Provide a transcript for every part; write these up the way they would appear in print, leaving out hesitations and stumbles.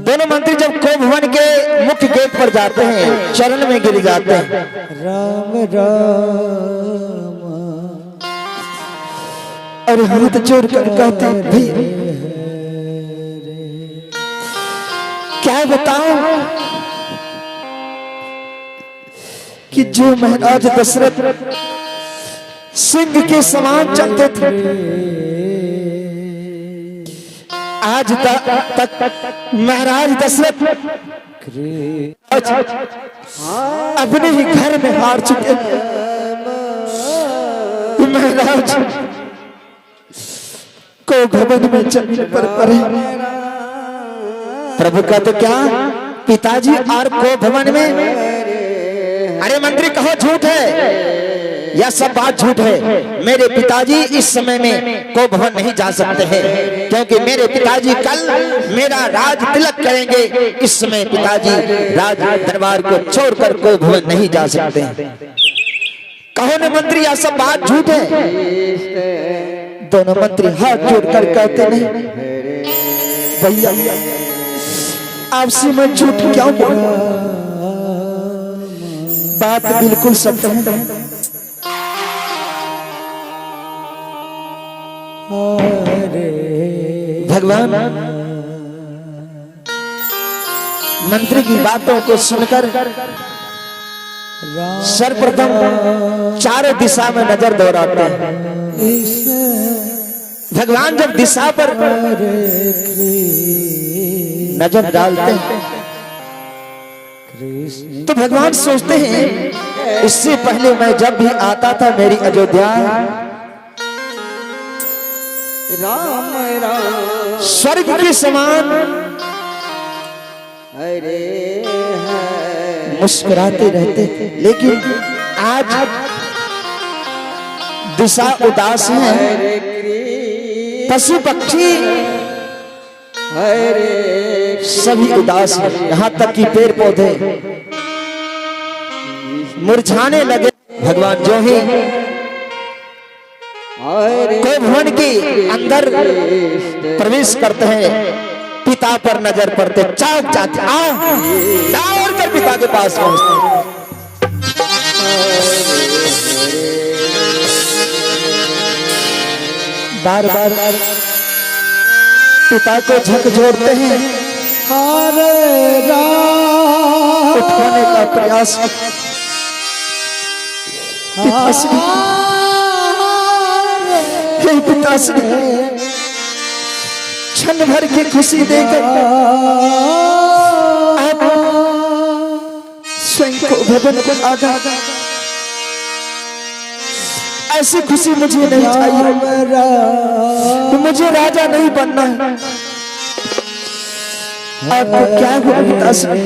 दोनों मंत्री जब को भवन के मुख्य गेट पर जाते हैं, चरण में गिर जाते हैं। राम राम और हाथ जोड़ कर कहते हैं, भी क्या बताऊं कि जो महाराज दशरथ सिंह के समान चलते थे, आज तक महाराज दशरथ अपने ही घर में हार चुके हैं। महाराज को भवन में चलने पर पड़े। प्रभु का तो क्या, पिताजी और को भवन में। अरे मंत्री कहो झूठ है, यह सब बात झूठ है। मेरे पिताजी इस समय में को भवन नहीं जा सकते हैं, क्योंकि मेरे पिताजी कल मेरा राज तिलक करेंगे। इस समय पिताजी राज दरबार को छोड़कर को भवन नहीं जा सकते। कहो न मंत्री, यह सब बात झूठ है। दोनों मंत्री हाथ जोड़कर कहते, नहीं भैया, आपसे मैं झूठ क्यों बोलूं, बात बिल्कुल सत्य है। भगवान मंत्री की बातों को सुनकर सर्वप्रथम चारों दिशा में नजर दौड़ाते हैं। भगवान जब दिशा पर नजर डालते हैं तो भगवान सोचते हैं, इससे पहले मैं जब भी आता था मेरी अयोध्या, राम राम स्वर्ग के समान मुस्कुराते रहते थे, लेकिन आज दिशा उदास है। पशु पक्षी सभी उदास है, यहाँ तक कि पेड़ पौधे मुरझाने लगे। भगवान जो ही को भवन के अंदर प्रवेश करते हैं, पिता पर नजर पड़ते, चाक जाते दौड़ कर पिता के पास पहुंचते। बार बार पिता को झकझोरते हैं, उठाने का प्रयास। पिताश्री, हे पिताश्री, क्षण भर की खुशी देकर आप स्वयं को भवन को आगा। ऐसी खुशी मुझे नहीं चाहिए, मुझे राजा नहीं बनना है। आपको क्या हुआ पिताश्री?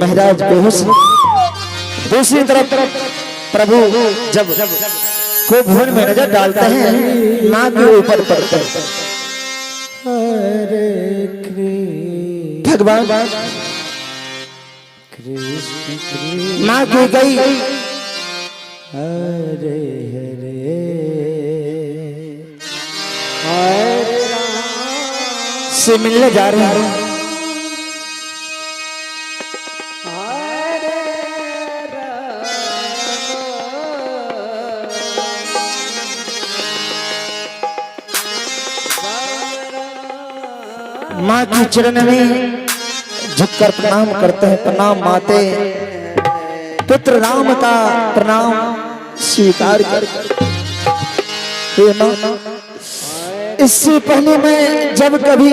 महाराज बेहोश। दूसरी तरफ प्रभु जब को भवन में नजर डालते हैं, माँ के ऊपर पड़ते हैं। भगवान माँ की गई हरे हरे से मिलने जा रहे हैं। माँ की चरण में झुककर प्रणाम करते हैं। प्रणाम माते, पुत्र राम का प्रणाम स्वीकार कर। इससे पहले मैं जब कभी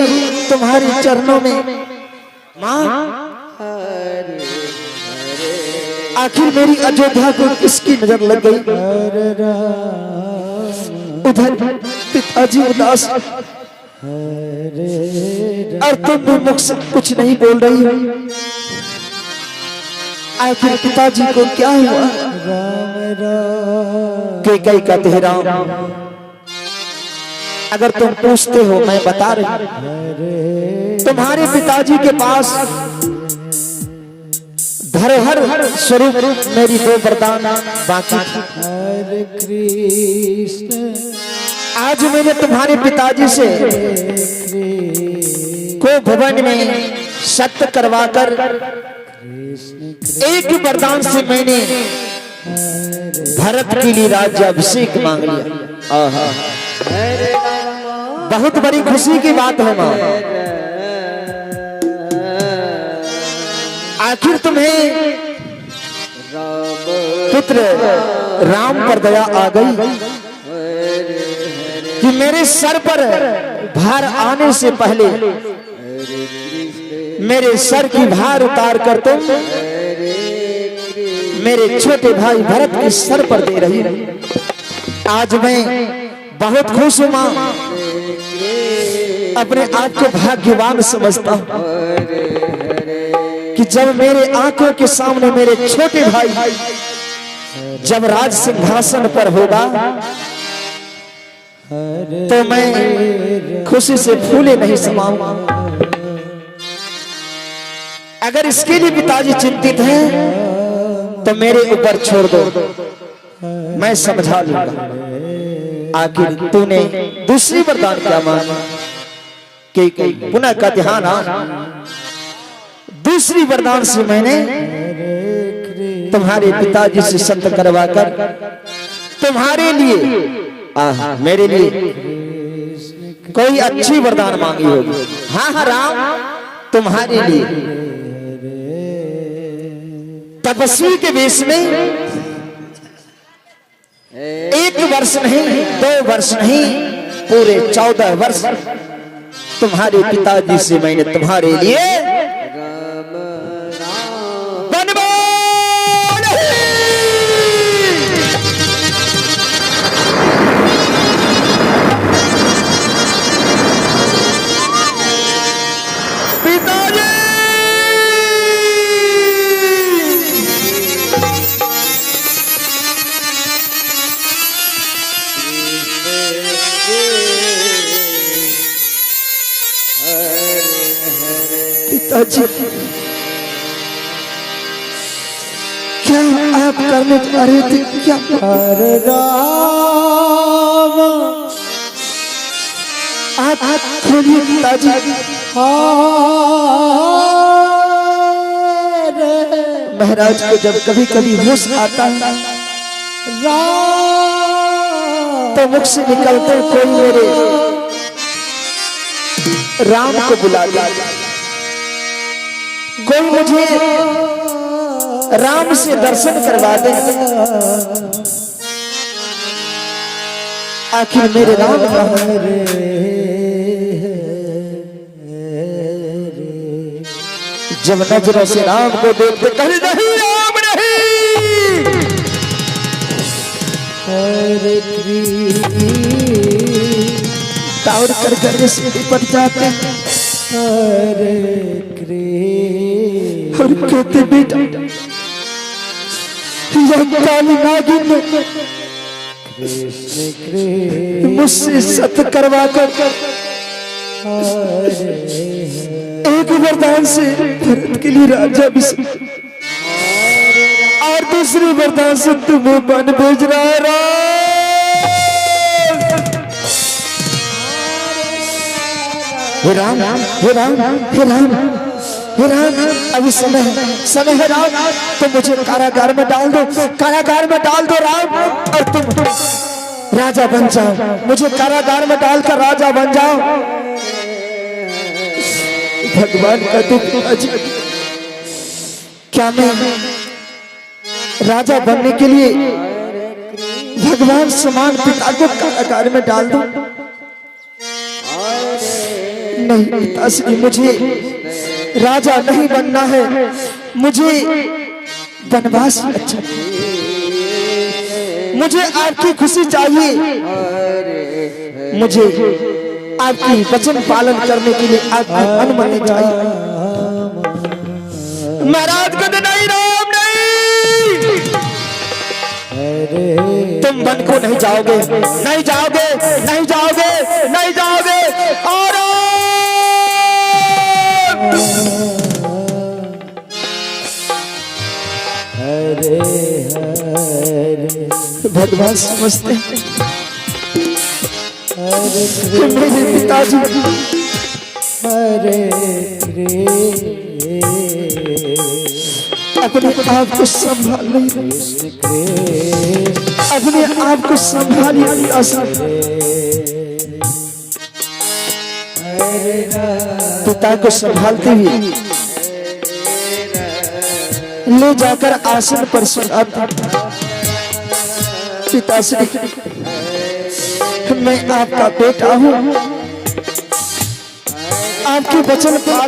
तुम्हारे चरणों में माँ, आखिर मेरी अयोध्या को किसकी नजर लग गई? उधर पिताजी उदास और तुम भी मुख से कुछ नहीं बोल रही हो। आखिर पिताजी को क्या हुआ? कैकेयी का तेहराम, अगर तुम पूछते हो मैं बता रही। तुम्हारे पिताजी के पास धरोहर स्वरूप मेरी दो वरदान बाकी। हरे कृष्ण आज मैंने तुम्हारे पिताजी से को भवन में सत्य करवाकर एक वरदान से मैंने भरत के लिए राज्याभिषेक मांग लिया। आहा, बहुत बड़ी खुशी की बात है मां। आखिर तुम्हें पुत्र राम पर दया आ गई कि मेरे सर पर भार आने से पहले मेरे सर की भार उतार कर तुम मेरे छोटे भाई भरत के सर पर दे रही। आज मैं बहुत खुश हूं मां, अपने आप को भाग्यवान समझता हूं कि जब मेरे आंखों के सामने मेरे छोटे भाई जब राज सिंहासन पर होगा तो मैं खुशी से फूले नहीं समाऊंगा। अगर इसके लिए पिताजी चिंतित हैं तो मेरे ऊपर छोड़ दो, मैं समझा लूंगा। आखिर तूने दूसरी वरदान क्या मांगा? कि पुनः का ध्यान दूसरी वरदान से मैंने तुम्हारे पिताजी से सत्य करवाकर तुम्हारे लिए मेरे लिए कोई अच्छी वरदान मांगी होगी। हाँ हाँ राम, तुम्हारे लिए तपस्वी के वेश में 1 वर्ष नहीं 2 वर्ष नहीं पूरे 14 वर्ष तुम्हारे पिताजी से मैंने तुम्हारे लिए पिताजी क्या आप करने जा रहे थे? क्या आप खोलिए पिताजी। महाराज को जब कभी कभी होश आता है तो मुख से निकलते कोई मेरे राम को बुला लिया, कोई मुझे राम से दर्शन करवा दे। आखिर मेरे राम जब नजरों से राम को देखते कहीं नहीं राम नहीं, दौड़ कर घर से निपट जाते हैं और कहते बेटा यह काली नागिन मुझसे सत्य करवा कर एक वरदान से भरत के लिए राज्याभिषेक और दूसरी वरदान से तुम्हें वन भेज रहा है। हे राम, हे राम, हे राम, हे राम, अभी समय है राम, तुम मुझे कारागार में डाल दो, कारागार में डाल दो राम, और तुम राजा बन जाओ, मुझे कारागार में डालकर राजा बन जाओ। भगवान का दुख, क्या मैं राजा बनने के लिए भगवान समान पिता को कारागार में डाल दूं? नहीं पिताश्री, मुझे राजा नहीं बनना है, मुझे वनवास अच्छा, मुझे आपकी खुशी चाहिए, मुझे आपकी वचन पालन करने के लिए आपकी अनुमति चाहिए। महाराज कहते नहीं राम नहीं, तुम वन को नहीं जाओगे, नहीं जाओगे, नहीं जाओगे, नहीं जाओगे। और भगवान समझते कि मेरे पिताजी हरे रे अपने आप को संभालिए, अपने आप को संभालिए। पिता को संभालते हुए ले जाकर आसन पर सुलाता। पिताश्री, मैं आपका बेटा हूँ, आपके वचन पर